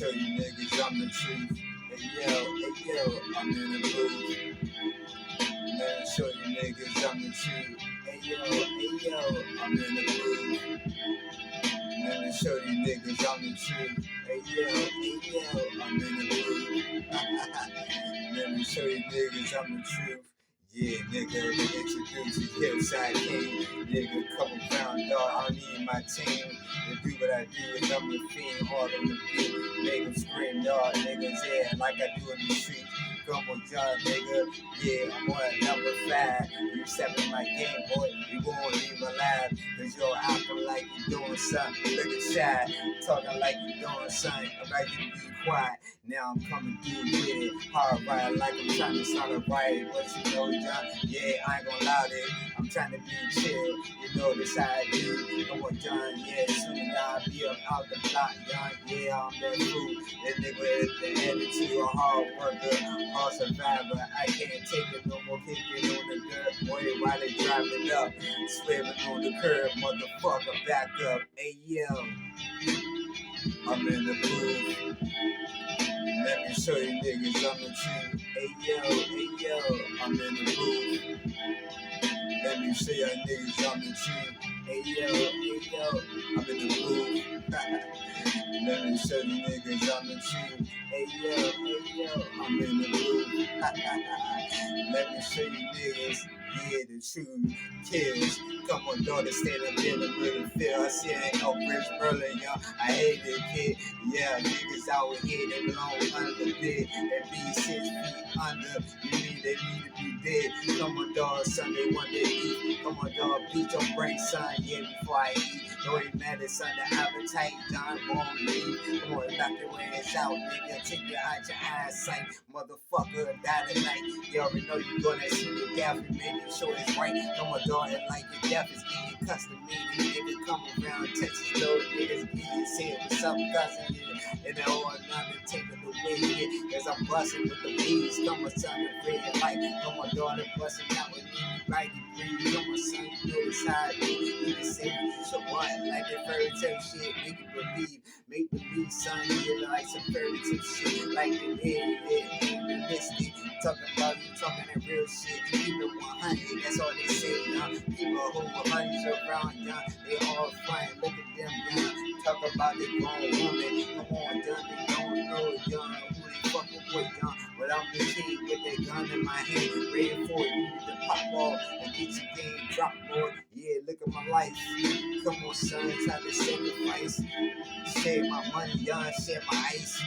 show you niggas I'm the truth. Hey yo, I'm in the booth. Let me show you niggas I'm the truth. Hey yo, I'm in the booth. Let me show you niggas I'm the truth. Hey yo, I'm in the booth. Let me show you niggas I'm the truth. Yeah, nigga, they introduce you, hillside king. Nigga, come around, dog. I don't need my team to do what I do, and I'm the fiend, hard on the beat. Make them scream, dog. Niggas, yeah, like I do in the streets. Come on, John, nigga. Yeah, I'm on number 5. You 7 my game, boy. You won't leave alive. Cause you're acting like you doing something. Look at shy. Talking like you doing something. About you to be quiet. Now I'm coming through with it. Hard ride like I'm trying to start a riot. But you know, John, yeah, I ain't gonna lie to it. I'm trying to be chill. You know this how I do. Come on, John, yeah, soon I'll be up out the block, John. Yeah, I'm that fool. That nigga with the attitude, a hard worker, hard survivor. I can't take it no more, kicking on the dirt. Boy, while they driving up, swerving on the curb, motherfucker, back up. Hey, yo, I'm in the booth. Let me show you niggas I'm the truth. Hey yo, I'm in the booth. Let me show you niggas I'm the truth. Hey yo, I'm in the booth. Let me show you niggas I'm the truth. Hey yo, I'm in the booth. Let me show you niggas, yeah, the truth kills. Come on, daughter, stand up in the middle field. I see I ain't no Rich Berlin, yo. I hate it, kid. Yeah, niggas out here, they belong under the bed. They be 6 feet under. You mean they need to be dead? Come on, dog, Sunday, one day eat. Come on, dog, beat your brain, son, yeah, before I eat. No, it matters, son, the appetite, John won't leave. Come on, knock your ass out, nigga. Take your out your eyesight. Motherfucker, die tonight. You already know you gonna see the gaff and make sure it's right. Come on, dog, and like your death is getting custom made. Nigga, come around Texas, though, niggas getting said what's up, cousin, yeah. And all another take it away, yeah. As I'm busting with the bees, come on, son, the red light. Come on, daughter, busting out with me, right, breathe. Come on, son, you know this how I do. You can say you should want like that fairy tale shit, make you believe. Make believe, son, yeah, like some fairy tale shit. Like the yeah, realistic. Talking about you, talking that real shit. Keep it 100, that's all they say, People who were honeys around, they all flying. Look at them, talk about they grown woman. Come on, they don't know, who they fucking with, But I'm the king with that gun in my hand, ready for you to pop off and get your game dropped, boy. Yeah, look at my life. Come on, son, try to sacrifice. Share my money, share my ice.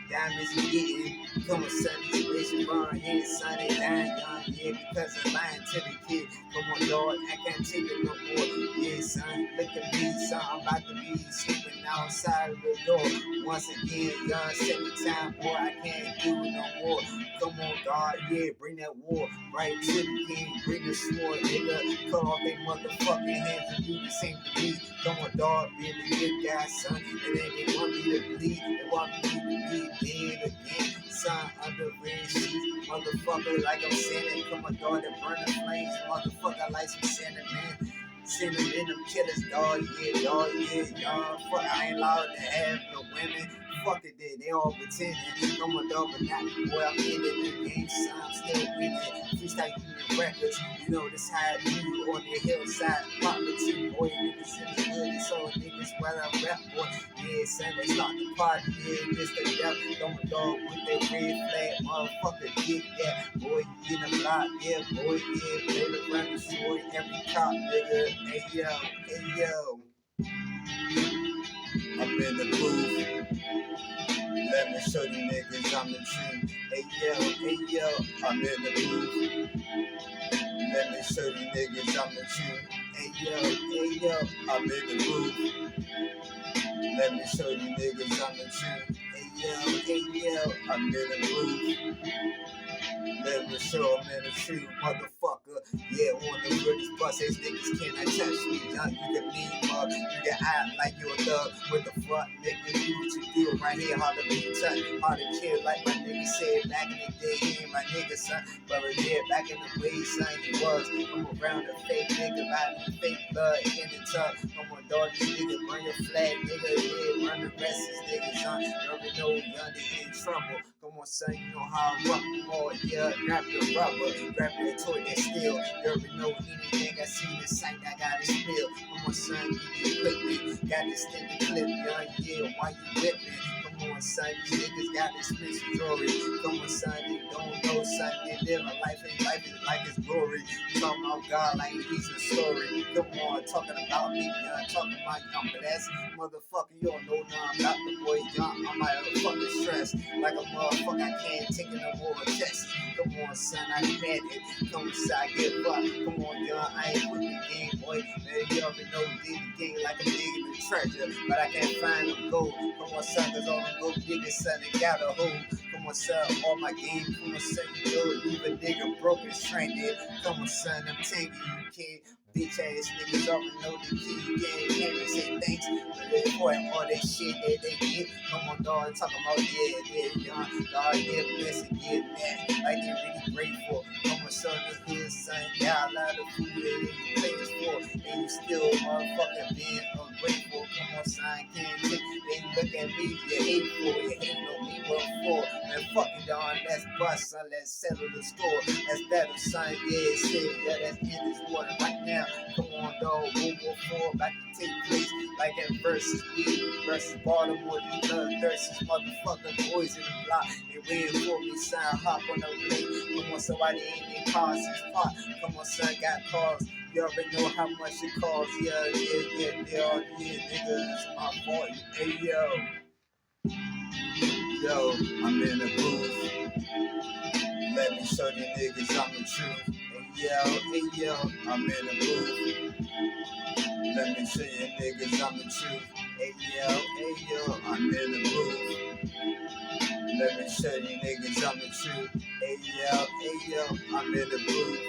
Diamonds you getting. Come on, son, these bitches run here, son, they dying, yeah, because I'm lying to the kid. Come on, dog, I can't take it no more. Yeah, son, look at me, son, I'm about to be sleeping outside of the door. Once again, second time, boy, I can't do it no more. Come on, God, yeah, bring that war right to the game. Bring the sword, nigga. Cut off they motherfucking hands and do the same to me. Come on, dog, be the good guy, son. And then they want me to bleed. They want me to be dead again. Son, under red sheets, motherfucker, like I'm sinning. Come on, dog, that burn the flames, motherfucker, like some cinnamon. Cinnamon, them killers, dog, yeah. Fuck, I ain't allowed to have no women. Fuck it, they all pretending. Come on, dog, but not me, boy. I'm in the game, son. I'm still winning. Freestyle Union Records, you know this how I do on the hillside. Poverty, boy, niggas in the hood, it's all niggas while I rap, boy. Yeah, son, they start the party, yeah, this the death. Come on, dog, with that red flag, motherfucker, get that. Boy, you in the block, yeah, boy, yeah. Play the run the story, every cop, nigga. Hey yo. I'm in the booth. Let me show you niggas I'm the truth. Hey yo, I'm in the booth. Let me show you niggas I'm the truth. Hey yo, I'm in the booth. Let me show you niggas I'm the truth. Hey yo, I'm in the booth. Let me show them in the truth, motherfucker. Yeah, on the realest bus, ass niggas cannot touch me. Young, you can mean mug, you can act like you a thug. What the fuck, nigga, do what you do right here, hard to be touched, hard to kill, like my nigga said back in the day. He ain't my nigga, son, but yeah, back in the way, son, he was. I'm around a fake nigga, riding fake blood in the tub. I'm on dog, this nigga, bring a flag, nigga, yeah, run the rest of these niggas, son. You already know young nigga in trouble. Come on, son, you know how I rock more, yeah, grab the rubber, grab the toy that's steel. You already know anything I see in the sight, I got it spill. Come on, son, get the equipment, got this thing to clip, yeah, why you whipping? Come on, son, these niggas got this expensive jewelry. Come on, son, they don't know, son, they live a life, and life is like his glory. Talking about God like he's a story. Come on, talking about me, talking about young blessed motherfucker. You don't know nothing about the boy young. I'm like a fucking stress, like a motherfucker. I can't take it no more tests. Come on, son, I had it. Come on, son, I get fucked. Come on, young, I ain't with the game, boy. Man, you already know did the game like I'm digging the treasure, but I can't find them gold. Come on, son, cause all them gold diggers, son, they got a hold. Come on, son, all my game. Come on, son, you know, leave a nigga broken, stranded. Come on, son, I'm tanking you, kid. Bitch ass niggas already know the key. You can't even say thanks, but they for all that shit that they get. Come on, dog, talking about young. God, bless and get mad. Like they really grateful. Come on, son, the hood, son, got a lot of food that you pays for. And you still motherfucking being ungrateful. Come on, son, can't take. They look at me, you hateful. You hate on me, what for? Man, fuck it, dog, let's bust, son, let's settle the score. That's better, son, yeah, shit, yeah, that's in this water right now. Come on, dog, World War 4 about to take place. Like that versus me versus Baltimore. These bloodthirsty motherfucking boys in the block. They waiting for me, son, hop on the plate. Come on, somebody in their cars, it's pop. Come on, son, got cars. You already know how much it costs. Yeah, nigga, it's my fault. Hey, yo, I'm in the booth. Let me show you niggas I'm the truth. Hey yo, I'm in the booth. Let me show you niggas I'm the truth. Hey yo, I'm in the booth. Let me show you niggas I'm the truth. Hey yo, I'm in the booth.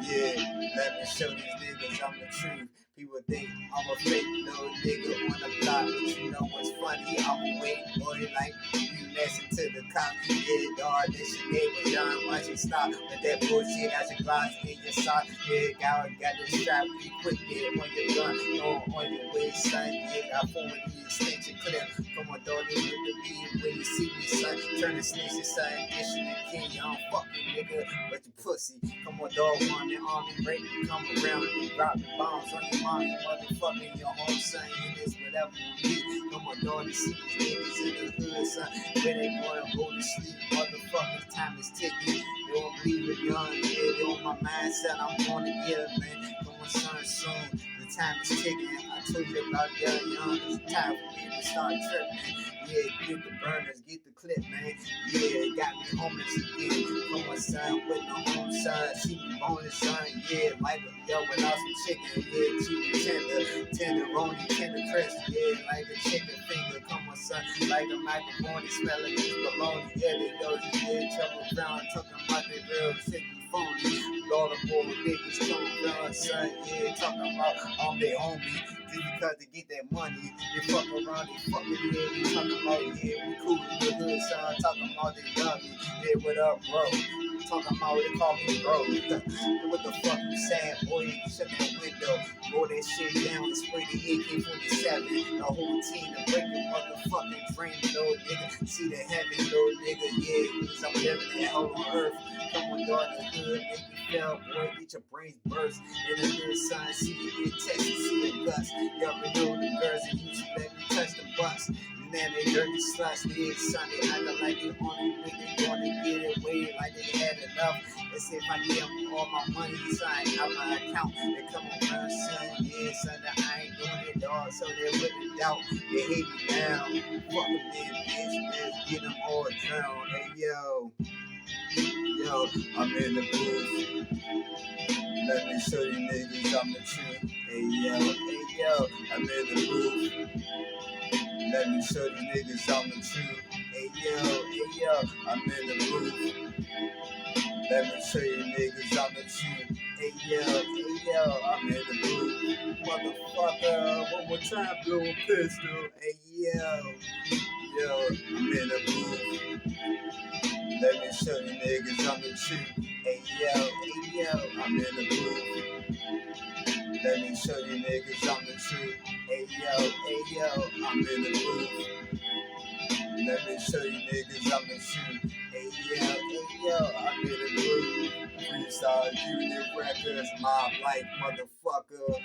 Yeah, let me show these niggas I'm the truth. People think I'm a fake little nigga on the block, but you know what's funny? I'm a wait boy like you listen to the cops. Yeah, dog, this your neighbor, John. Once you stop with that bullshit, got your glass in your sock. Yeah, got the strap, be quick there on your gun, on your waist, son. Yeah, got 40 extension clip. Come on, dog, this with the beat when you see me, son. Turn the snitch, son. Dishing the king, I don't fuck you, nigga, but you pussy. Come on, dog, on the army, break me, come around and dropping bombs on your mom, you motherfucking your home, son. And it's whatever we be. Come on, dog, you see these niggas in the hood, son. Where they gonna go to sleep, motherfuckers, time is ticking. They don't believe it, young, yeah, they on my mindset, I'm gonna get it, man. Come on, son, soon, the time is ticking. I told you about that, young, it's time for me to start tripping. Yeah, get the burners, get the clip, man. Yeah, it got me homeless again. Come on, son, with no home, son. See me bonus, son. Yeah, like a yo without some chicken. Yeah, chicken tenderoni, tender crisp. Yeah, like a chicken finger. Come on, son, like a macaroni, smelling this bologna. Yeah, they know you did trouble around, talking about the real shit. Phony, Baltimore niggas come around, son. Yeah, talking about they homie. Just because they get that money, they fuck around, they fucking yeah, they talking about yeah, we cool in the hood, son. Talking about they love me, yeah, what up, bro? Talking about they call me bro. What the fuck you saying, boy? Shut that window, roll that shit down and spray the AK-47. The whole team to break your motherfucking dream, little nigga. See the heaven, little nigga, yeah, because I'm living in hell on earth. Come on, dog, the hood, make you feel, boy, get your brains burst. In the hood, son, see you get tested, see your guts. You already know the girls that used to let me touch the bus. Man, they dirty sluts, they son, they acting like they only way they gonna get away, like they had enough. They say if I give them all my money, son, out my account, they come around, son, yeah, son, that I ain't doing it, dog, so they wouldn't doubt, they hate me now. Fuck them, bitch, let's get them all drowned. Hey, yo, I'm in the booth. Let me show you niggas I'm the truth. Hey, yo, I'm in the booth. Let me show you niggas I'm the truth. Hey yo, I'm in the booth. Let me show you niggas I'm the truth. Hey yo, I'm in the booth. Motherfucker, one more time, blue pistol. Hey yo, I'm in the booth. Let me show you niggas I'm the truth. Hey yo, I'm in the booth. Let me show you niggas I'm the truth. Hey yo, I'm in the booth. Let me show you niggas I'm the truth. Hey yo, I'm in the booth. Freestyle Unit Records, Mob Life, motherfucker.